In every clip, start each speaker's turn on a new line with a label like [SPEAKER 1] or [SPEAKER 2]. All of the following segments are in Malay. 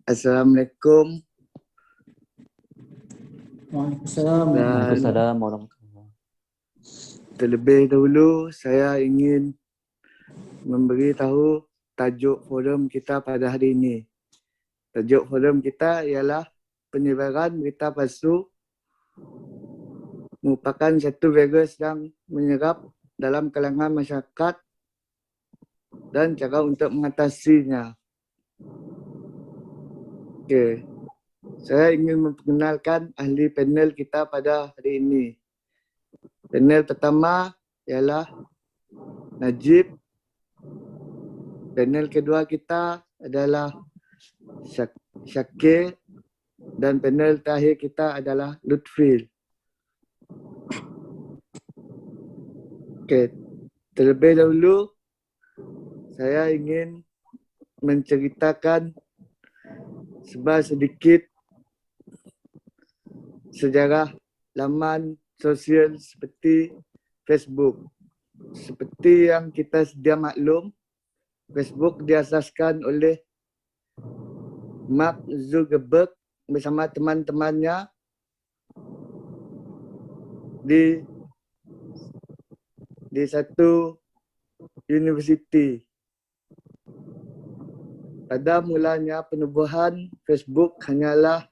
[SPEAKER 1] Assalamualaikum.
[SPEAKER 2] Waalaikumsalam.
[SPEAKER 1] Dan
[SPEAKER 3] Waalaikumsalam warahmatullahi.
[SPEAKER 1] terlebih dahulu saya ingin memberi tahu tajuk forum kita pada hari ini. Tajuk forum kita ialah penyebaran berita palsu merupakan satu virus yang menyerap dalam kalangan masyarakat dan cara untuk mengatasinya. Okey. Saya ingin memperkenalkan ahli panel kita pada hari ini. Panel pertama ialah Najib. Panel kedua kita adalah Syakir dan panel terakhir kita adalah Lutfi. Okey, terlebih dahulu saya ingin menceritakan sedikit sejarah laman sosial seperti Facebook. Seperti yang kita sedia maklum, Facebook diasaskan oleh Mark Zuckerberg bersama teman-temannya di satu universiti. Pada mulanya penubuhan Facebook hanyalah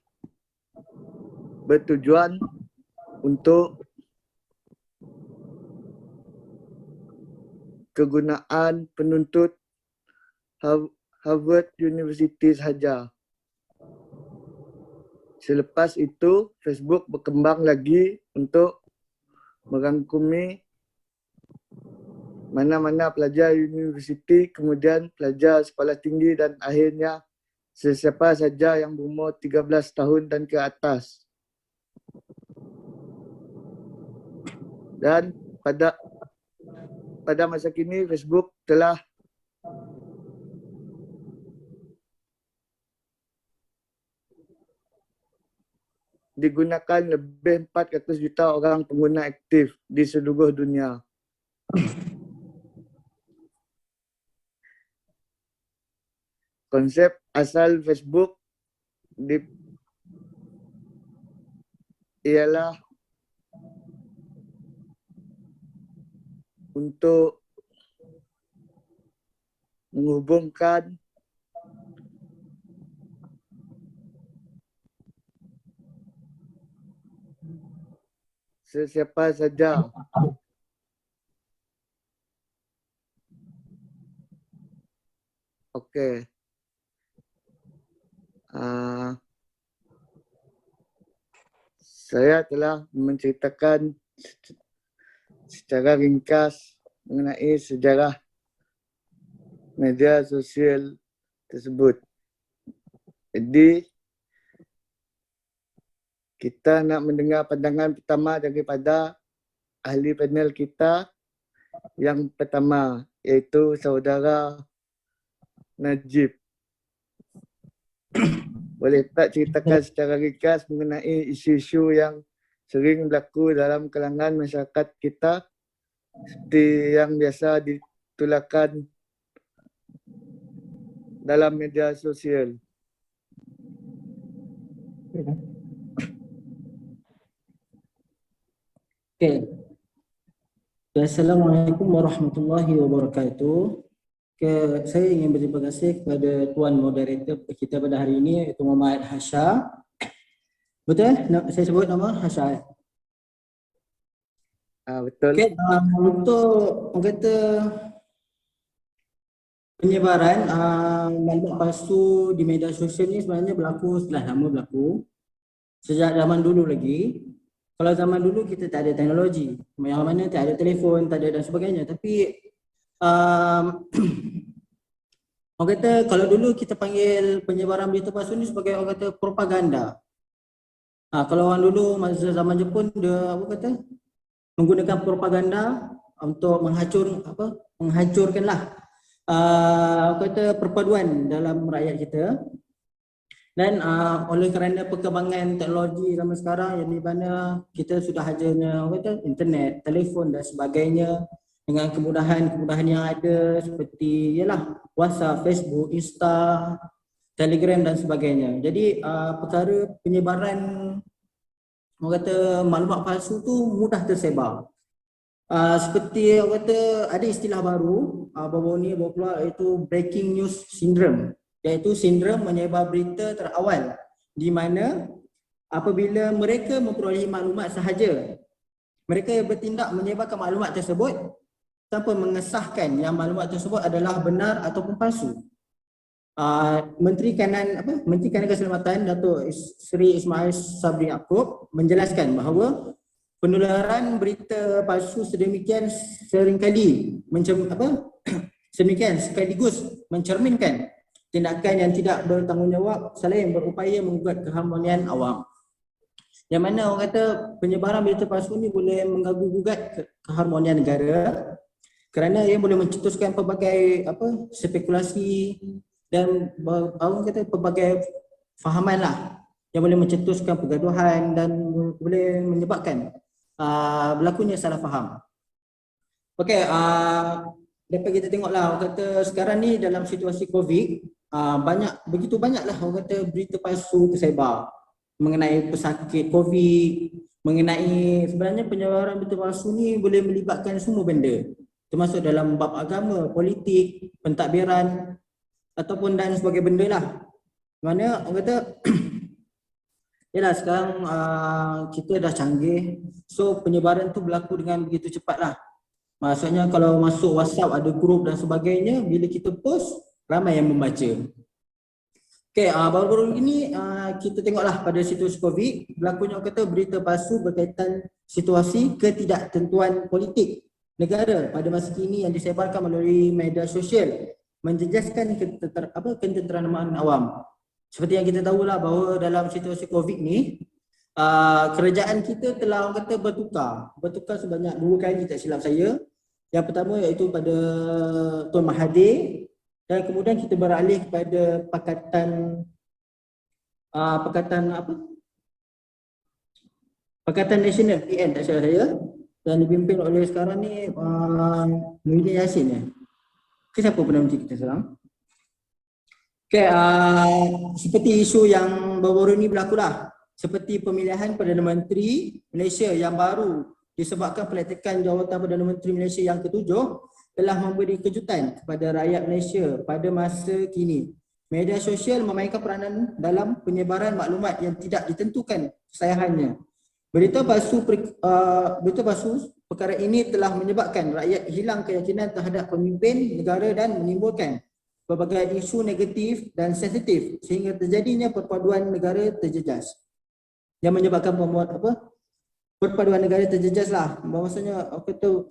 [SPEAKER 1] bertujuan untuk kegunaan penuntut Harvard University sahaja. Selepas itu, Facebook berkembang lagi untuk merangkumi mana-mana pelajar universiti, kemudian pelajar sekolah tinggi dan akhirnya sesiapa saja yang berumur 13 tahun dan ke atas. Dan pada masa kini Facebook telah digunakan lebih 400 juta orang pengguna aktif di seluruh dunia. Konsep asal Facebook ialah untuk menghubungkan sesiapa saja okey. Saya telah menceritakan secara ringkas mengenai sejarah media sosial tersebut. Jadi kita nak mendengar pandangan pertama daripada ahli panel kita yang pertama, iaitu saudara Najib. Boleh tak ceritakan secara ringkas mengenai isu-isu yang sering berlaku dalam kalangan masyarakat kita seperti yang biasa ditulakan dalam media sosial?
[SPEAKER 2] Okey. Assalamualaikum warahmatullahi wabarakatuh. Saya ingin berterima kasih kepada tuan moderator kita pada hari ini, iaitu Muhammad Hasha. Betul? Saya sebut nama Hasha.
[SPEAKER 1] Betul.
[SPEAKER 2] Okey, untuk orang kata penyebaran maklumat palsu di media sosial ni sebenarnya setelah lama berlaku. Sejak zaman dulu lagi. Kalau zaman dulu kita tak ada teknologi, yang mana tak ada telefon, tak ada dan sebagainya. Tapi orang kata kalau dulu kita panggil penyebaran berita palsu ni sebagai orang kata propaganda. Kalau orang dulu masa zaman Jepun dia menggunakan propaganda untuk menghancurkanlah perpaduan dalam rakyat kita. Dan oleh kerana perkembangan teknologi zaman sekarang yang di mana kita sudah adanya internet, telefon dan sebagainya, dengan kemudahan yang ada seperti WhatsApp, Facebook, Insta, Telegram dan sebagainya. Jadi perkara penyebaran orang kata maklumat palsu tu mudah tersebar. Seperti orang kata ada istilah baru baru-baru ni baru keluar, iaitu breaking news syndrome, iaitu sindrom menyebar berita terawal, di mana apabila mereka memperolehi maklumat sahaja, mereka bertindak menyebarkan maklumat tersebut tanpa mengesahkan yang maklumat tersebut adalah benar ataupun palsu. Menteri Kanan Keselamatan Datuk Seri Ismail Sabri Yaakob menjelaskan bahawa penularan berita palsu sedemikian seringkali sekaligus mencerminkan tindakan yang tidak bertanggungjawab selain berupaya menggugat keharmonian awam. Yang mana orang kata penyebaran berita palsu ni boleh mengganggu-gugat keharmonian negara kerana ia boleh mencetuskan pelbagai spekulasi dan orang kata pelbagai fahaman lah yang boleh mencetuskan pergaduhan dan boleh menyebabkan berlakunya salah faham. Okey, dapat kita tengoklah orang kata sekarang ni dalam situasi COVID, begitu banyaklah orang kata berita palsu tersebar mengenai pesakit COVID, mengenai sebenarnya penyebaran berita palsu ni boleh melibatkan semua benda, termasuk dalam bab agama, politik, pentadbiran ataupun dan sebagainya benda lah. Mana orang kata yalah sekarang kita dah canggih, so penyebaran tu berlaku dengan begitu cepat lah. Maksudnya kalau masuk WhatsApp ada grup dan sebagainya, bila kita post ramai yang membaca. Okey, baru-baru ini kita tengoklah pada situasi COVID berlakunya orang kata berita palsu berkaitan situasi ketidaktentuan politik negara pada masa kini yang disebarkan melalui media sosial, menjejaskan ketenteraman awam. Seperti yang kita tahulah bahawa dalam situasi COVID ni kerajaan kita telah orang kata bertukar sebanyak 2 kali tak silap saya. Yang pertama iaitu pada Tuan Mahathir, dan kemudian kita beralih kepada Pakatan Nasional PN tak silap saya, dan dipimpin oleh sekarang ni Muhyiddin Yassin ya. Siapa Perdana Menteri kita sekarang? Okay, seperti isu yang baru-baru ini berlaku lah, seperti pemilihan Perdana Menteri Malaysia yang baru disebabkan pelantikan jawatan Perdana Menteri Malaysia yang ke-7 telah memberi kejutan kepada rakyat Malaysia pada masa kini. Media sosial memainkan peranan dalam penyebaran maklumat yang tidak ditentukan kesahihannya. Berita palsu perkara ini telah menyebabkan rakyat hilang keyakinan terhadap pemimpin negara dan menimbulkan berbagai isu negatif dan sensitif sehingga terjadinya perpaduan negara terjejas. Yang menyebabkan perpaduan negara terjejas lah. Maksudnya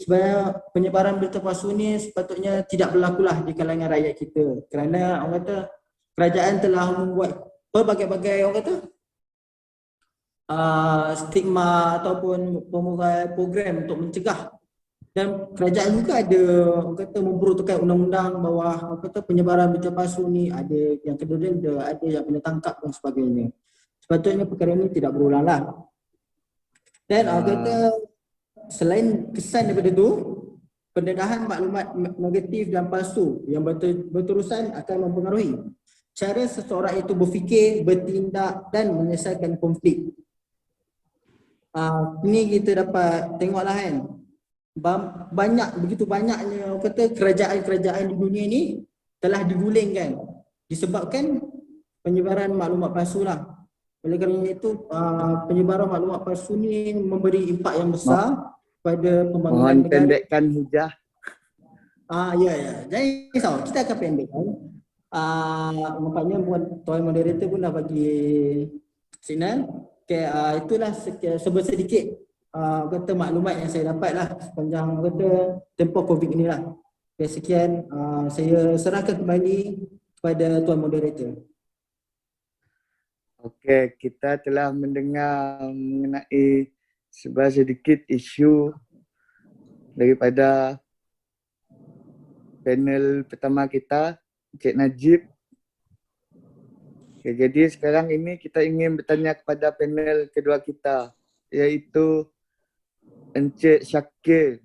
[SPEAKER 2] sebenarnya penyebaran berita palsu ni sepatutnya tidak berlakulah di kalangan rakyat kita, kerana orang kata kerajaan telah membuat berbagai-bagai orang kata stigma ataupun program untuk mencegah, dan kerajaan juga ada orang kata memperuntukkan undang-undang bawah orang kata penyebaran berita palsu ni, ada yang kena denda, ada yang kena tangkap dan sebagainya. Sepatutnya perkara ini tidak berulang lah. Dan orang kata selain kesan daripada tu, pendedahan maklumat negatif dan palsu yang berterusan akan mempengaruhi cara seseorang itu berfikir, bertindak dan menyelesaikan konflik. Ini kita dapat tengoklah kan, begitu banyaknya orang kata kerajaan-kerajaan di dunia ni telah digulingkan disebabkan penyebaran maklumat palsu lah. Oleh kerana itu penyebaran maklumat palsu ni memberi impak yang besar pada pembangunan
[SPEAKER 1] Mohon
[SPEAKER 2] negara.
[SPEAKER 1] pendekkan hujah.
[SPEAKER 2] Ya. Jangan risau, kita akan pendekkan. Nampaknya tuan moderator pun dah bagi signal. Okay, itulah sedikit kata maklumat yang saya dapat lah sepanjang kata tempoh COVID ni lah. Okay, sekian, saya serahkan kembali kepada tuan moderator.
[SPEAKER 1] Okey, kita telah mendengar mengenai sedikit isu daripada panel pertama kita, Encik Najib. Okay, jadi sekarang ini kita ingin bertanya kepada panel kedua kita, iaitu Encik Syakir.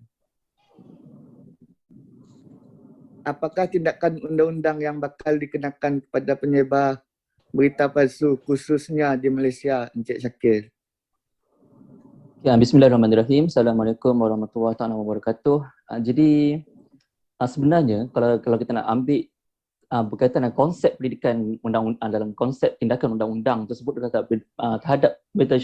[SPEAKER 1] Apakah tindakan undang-undang yang bakal dikenakan kepada penyebar berita palsu khususnya di Malaysia, Encik Syakir?
[SPEAKER 3] Ya, bismillahirrahmanirrahim. Assalamualaikum warahmatullahi taala wabarakatuh. Jadi sebenarnya kalau kita nak ambil berkaitan dengan konsep pendidikan undang-undang dalam konsep tindakan undang-undang tersebut terhadap berita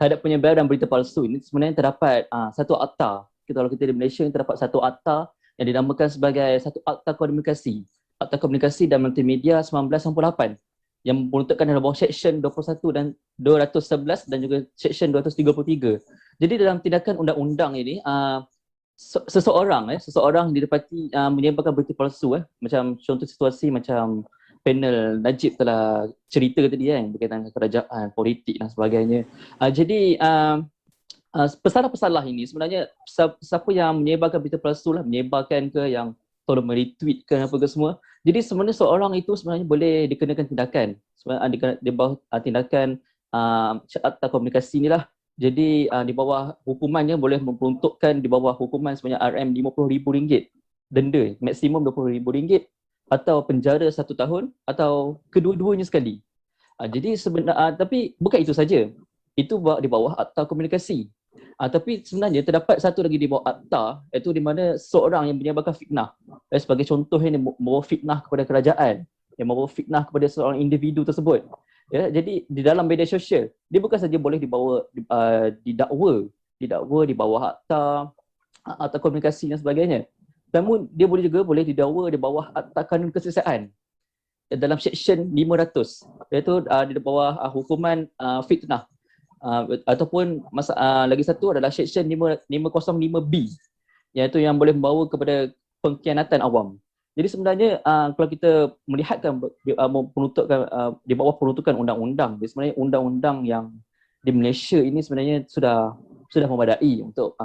[SPEAKER 3] terhadap penyebaran berita palsu ini, sebenarnya terdapat satu akta. Kalau kita di Malaysia ini terdapat satu akta yang dinamakan sebagai satu akta komunikasi. Akta komunikasi dan multimedia 1998 yang peruntukan dalam bawah Seksyen 21 dan 211 dan juga Seksyen 233. Jadi dalam tindakan undang-undang ini, seseorang didapati menyebarkan berita palsu, macam contoh situasi macam panel Najib telah cerita tadi berkaitan dengan kerajaan, politik dan sebagainya. Jadi pesalah-pesalah ini sebenarnya siapa yang menyebarkan berita palsu lah, menyebarkan ke yang tolong meretweet ke apa ke semua. Jadi sebenarnya seorang itu sebenarnya boleh dikenakan tindakan. Sebenarnya di bawah tindakan akta komunikasi inilah. Jadi di bawah hukumannya boleh memperuntukkan di bawah hukuman sebanyak RM50,000, denda maksimum RM20,000 atau penjara 1 tahun atau kedua-duanya sekali. Jadi sebenarnya tapi bukan itu saja. Itu di bawah akta komunikasi. Tapi sebenarnya terdapat satu lagi di bawah akta, iaitu di mana seorang yang menyebarkan fitnah. Sebagai contoh ini membawa fitnah kepada kerajaan, yang membawa fitnah kepada seorang individu tersebut. Ya, jadi di dalam media sosial, dia bukan saja boleh didakwa di bawah akta komunikasi dan sebagainya. Namun dia boleh didakwa di bawah akta kanun keseksaan dalam Seksyen 500, iaitu di bawah hukuman fitnah. Ataupun lagi satu adalah Seksyen 505B, iaitu yang boleh membawa kepada pengkhianatan awam. Jadi sebenarnya kalau kita melihatkan peruntukan di bawah peruntukan undang-undang, sebenarnya undang-undang yang di Malaysia ini sebenarnya sudah memadai untuk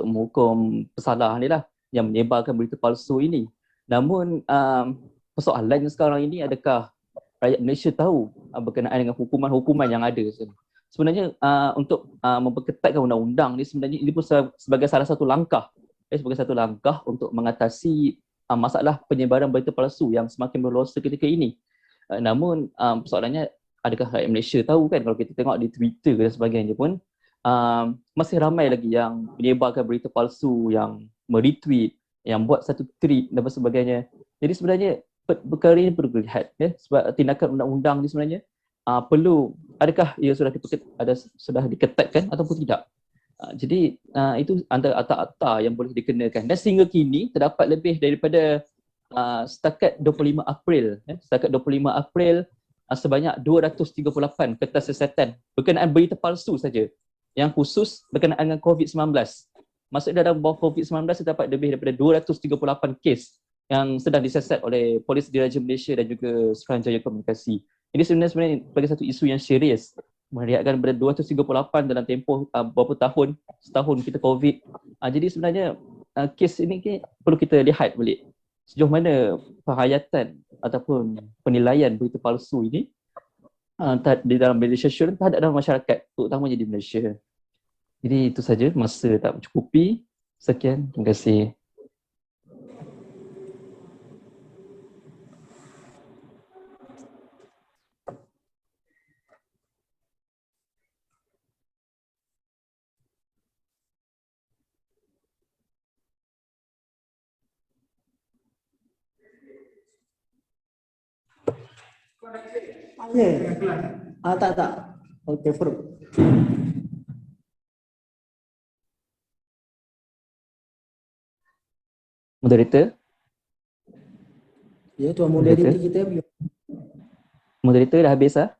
[SPEAKER 3] menghukum pesalah ni lah yang menyebarkan berita palsu ini. Namun persoalannya sekarang ini, adakah rakyat Malaysia tahu berkenaan dengan hukuman-hukuman yang ada? Sebenarnya untuk memperketatkan undang-undang ni sebenarnya ini pun sebagai salah satu langkah untuk mengatasi masalah penyebaran berita palsu yang semakin berlosa ketika ini. Namun persoalannya, adakah rakyat Malaysia tahu kan? Kalau kita tengok di Twitter dan sebagainya pun masih ramai lagi yang menyebarkan berita palsu, yang meretweet, yang buat satu tweet dan sebagainya. Jadi sebenarnya perkara ini perlu dilihat, sebab tindakan undang-undang ni sebenarnya adakah ia sudah diketatkan ataupun tidak. Jadi itu antara akta-akta yang boleh dikenakan, dan sehingga kini terdapat lebih daripada setakat 25 April sebanyak 238 kertas siasatan berkenaan berita palsu saja yang khusus berkenaan dengan COVID-19. Maksudnya dalam bawah COVID-19 terdapat lebih daripada 238 kes yang sedang disiasat oleh Polis Diraja Malaysia dan juga Suruhanjaya Komunikasi. Ini sebenarnya sebagai satu isu yang serius, melihatkan daripada 238 dalam tempoh berapa tahun, setahun kita COVID. Jadi sebenarnya kes ini perlu kita lihat balik sejauh mana penghayatan ataupun penilaian berita palsu ini di dalam media sosial terhadap dalam masyarakat, terutamanya di Malaysia. Jadi itu saja, masa tak mencukupi. Sekian, terima kasih.
[SPEAKER 2] Tak. Okey, Faruk.
[SPEAKER 3] Moderator?
[SPEAKER 2] Ya, tuan moderator kita.
[SPEAKER 3] Moderator dah habis lah?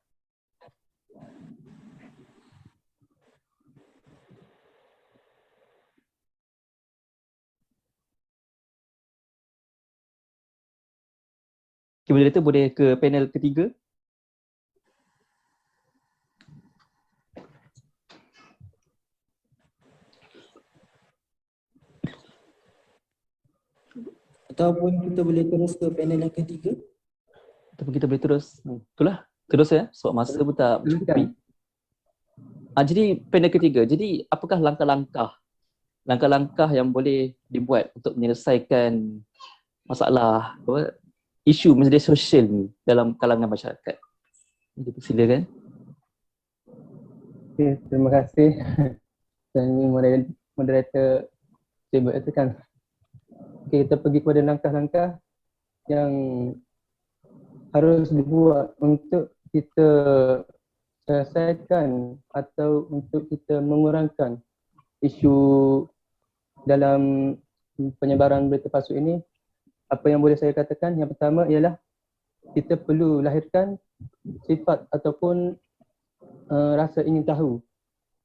[SPEAKER 3] Okay, moderator boleh ke panel ketiga?
[SPEAKER 2] Ataupun kita boleh terus ke panel yang ketiga.
[SPEAKER 3] Ataupun kita boleh terus. Itulah, terus ya, sebab masa pun tak mencukupi. Jadi panel ketiga, jadi apakah langkah-langkah yang boleh dibuat untuk menyelesaikan masalah isu media sosial ni dalam kalangan masyarakat? Jadi silakan.
[SPEAKER 4] Okay, terima kasih. Dan moderator Cik Bertekan. Okay, kita pergi kepada langkah-langkah yang harus dibuat untuk kita selesaikan atau untuk kita mengurangkan isu dalam penyebaran berita palsu ini. Apa yang boleh saya katakan, yang pertama ialah kita perlu lahirkan sifat ataupun rasa ingin tahu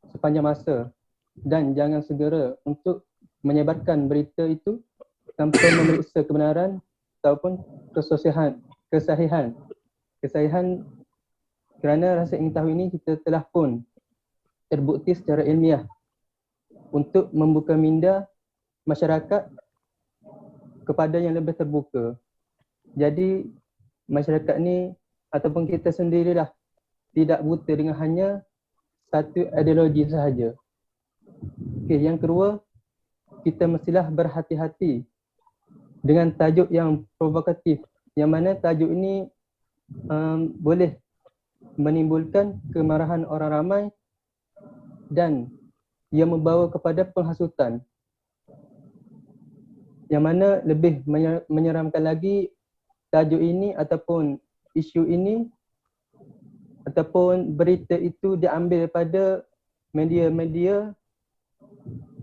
[SPEAKER 4] sepanjang masa dan jangan segera untuk menyebarkan berita itu tanpa memeriksa kebenaran ataupun kesahihan kerana rasa ingin tahu ini kita telah pun terbukti secara ilmiah untuk membuka minda masyarakat kepada yang lebih terbuka. Jadi masyarakat ni ataupun kita sendirilah tidak buta dengan hanya satu ideologi sahaja. Okey, yang kedua, kita mestilah berhati-hati dengan tajuk yang provokatif, yang mana tajuk ini boleh menimbulkan kemarahan orang ramai dan ia membawa kepada penghasutan. Yang mana lebih menyeramkan lagi, tajuk ini ataupun isu ini ataupun berita itu diambil daripada media-media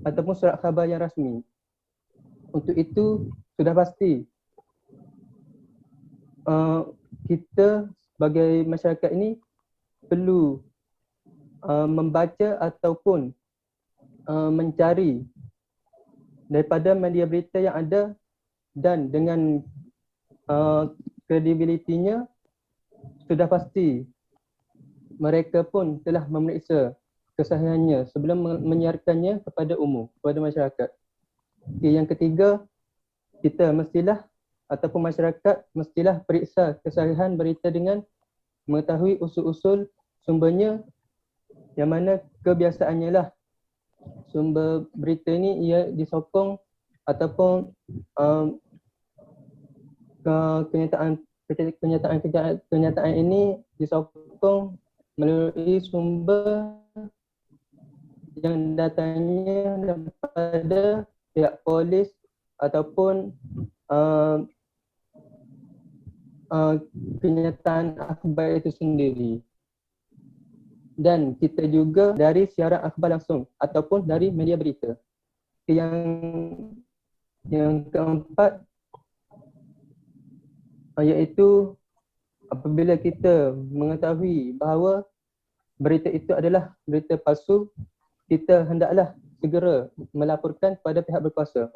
[SPEAKER 4] ataupun surat khabar yang rasmi. Untuk itu sudah pasti kita sebagai masyarakat ini perlu membaca ataupun mencari daripada media berita yang ada dan dengan kredibilitinya sudah pasti mereka pun telah memeriksa kesahihannya sebelum menyiarkannya kepada umum, kepada masyarakat. Okay, yang ketiga, kita mestilah ataupun masyarakat mestilah periksa kesahihan berita dengan mengetahui usul-usul sumbernya, yang mana kebiasaannya lah sumber berita ini ia disokong ataupun kenyataan ini disokong melalui sumber yang datangnya daripada pihak polis ataupun kenyataan akhbar itu sendiri. Dan kita juga dari siaran akhbar langsung ataupun dari media berita. Yang keempat iaitu apabila kita mengetahui bahawa berita itu adalah berita palsu, kita hendaklah segera melaporkan kepada pihak berkuasa.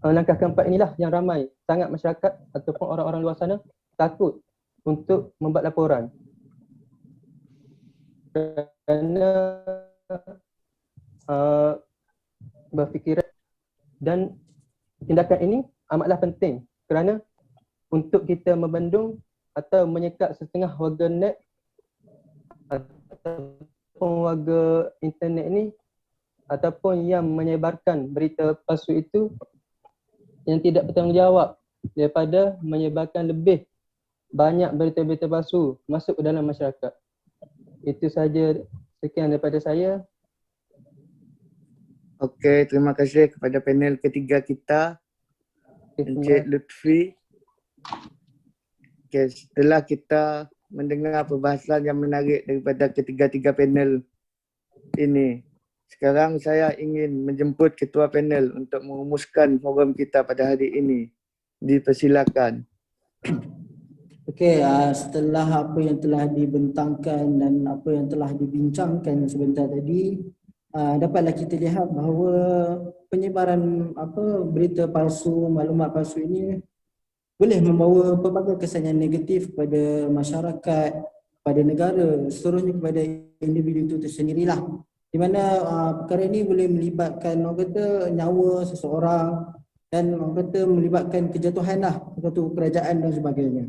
[SPEAKER 4] Langkah keempat inilah yang ramai sangat masyarakat ataupun orang-orang luar sana takut untuk membuat laporan. Kerana berfikiran, dan tindakan ini amatlah penting kerana untuk kita membendung atau menyekat setengah warga net ataupun warga internet ini ataupun yang menyebarkan berita palsu itu yang tidak bertanggungjawab daripada menyebarkan lebih banyak berita-berita palsu masuk ke dalam masyarakat. Itu saja, sekian daripada saya.
[SPEAKER 1] Okey, terima kasih kepada panel ketiga kita, Encik Lutfi. Okay, setelah kita mendengar perbahasan yang menarik daripada ketiga-tiga panel ini, sekarang saya ingin menjemput ketua panel untuk merumuskan forum kita pada hari ini. Dipersilakan.
[SPEAKER 2] Okey, setelah apa yang telah dibentangkan dan apa yang telah dibincangkan sebentar tadi, dapatlah kita lihat bahawa penyebaran berita palsu, maklumat palsu ini boleh membawa pelbagai kesan yang negatif kepada masyarakat, kepada negara, seterusnya kepada individu itu tersendirilah. Di mana perkara ini boleh melibatkan nyawa seseorang dan melibatkan kejatuhan satu kerajaan dan sebagainya.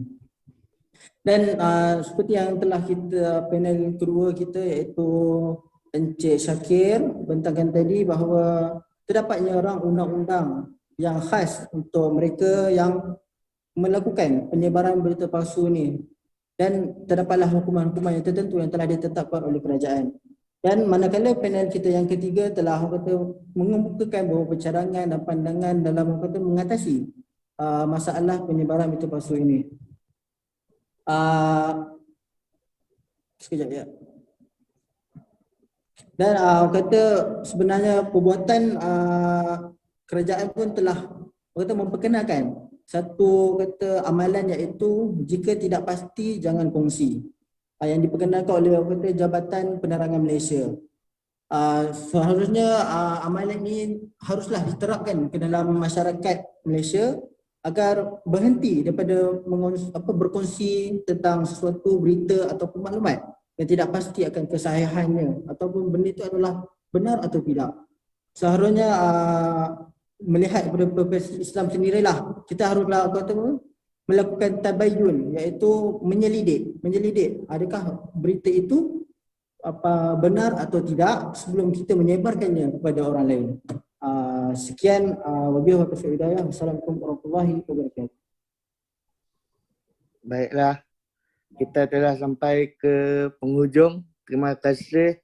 [SPEAKER 2] Dan seperti yang telah kita panel kedua kita iaitu Encik Syakir bentangkan tadi bahawa terdapatnya undang-undang yang khas untuk mereka yang melakukan penyebaran berita palsu ni, dan terdapatlah hukuman-hukuman yang tertentu yang telah ditetapkan oleh kerajaan. Dan manakala panel kita yang ketiga telah orang kata mengemukakan beberapa cadangan dan pandangan dalam orang kata mengatasi masalah penyebaran berita palsu ini. Sekejap ya. Dan orang kata sebenarnya perbuatan kerajaan pun telah orang kata memperkenalkan satu kata amalan, iaitu jika tidak pasti jangan kongsi, yang diperkenalkan oleh orang kata Jabatan Penerangan Malaysia. Seharusnya amalan ini haruslah diterapkan ke dalam masyarakat Malaysia agar berhenti daripada berkongsi tentang sesuatu berita ataupun maklumat yang tidak pasti akan kesahihannya ataupun benda itu adalah benar atau tidak. Seharusnya melihat daripada perspektif Islam sendirilah, kita haruslah melakukan tabayyun, iaitu menyelidik adakah berita itu benar atau tidak sebelum kita menyebarkannya kepada orang lain. Sekian, wabillahi taufiq wal hidayah. Wassalamualaikum warahmatullahi wabarakatuh.
[SPEAKER 1] Baiklah, kita telah sampai ke penghujung. Terima kasih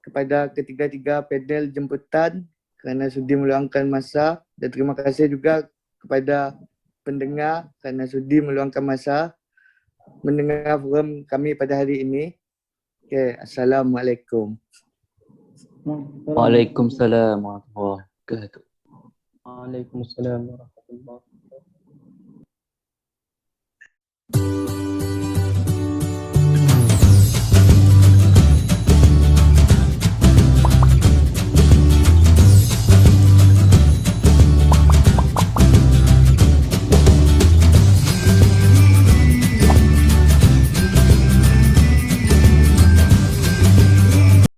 [SPEAKER 1] kepada ketiga-tiga panel jemputan kerana sudi meluangkan masa, dan terima kasih juga kepada pendengar kerana sudi meluangkan masa mendengar forum kami pada hari ini. Okay, Assalamualaikum.
[SPEAKER 3] Waalaikumsalam warahmatullahi wabarakatuh.
[SPEAKER 4] Waalaikumsalam warahmatullahi wabarakatuh.